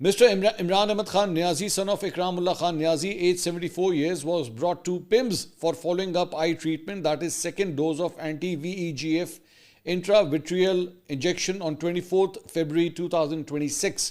Mr. Imran Ahmed Khan Niazi, son of Ikramullah Khan Niazi, aged 74 years, was brought to PIMS for following up eye treatment, that is second dose of anti-VEGF intravitreal injection on 24th February 2026.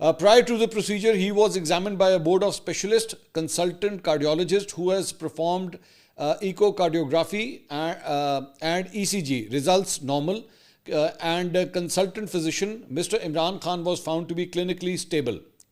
Prior to the procedure, he was examined by a board of specialist consultant cardiologist who has performed echocardiography and ECG. Results normal. And consultant physician, Mr. Imran Khan, was found to be clinically stable.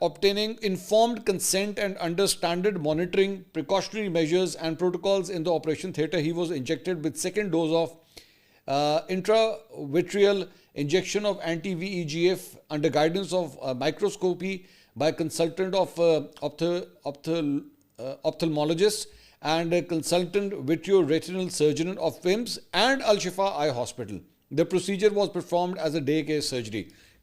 obtaining informed consent and under standard monitoring, precautionary measures and protocols in the operation theatre, he was injected with second dose of intravitreal injection of anti-VEGF under guidance of microscopy by consultant of ophthalmologist and consultant vitreoretinal surgeon of PIMS and Al Shifa Eye Hospital. The procedure was performed as a day case surgery.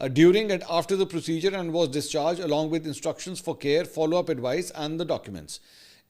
during and after the procedure and was discharged along with instructions for care, follow-up advice and the documents.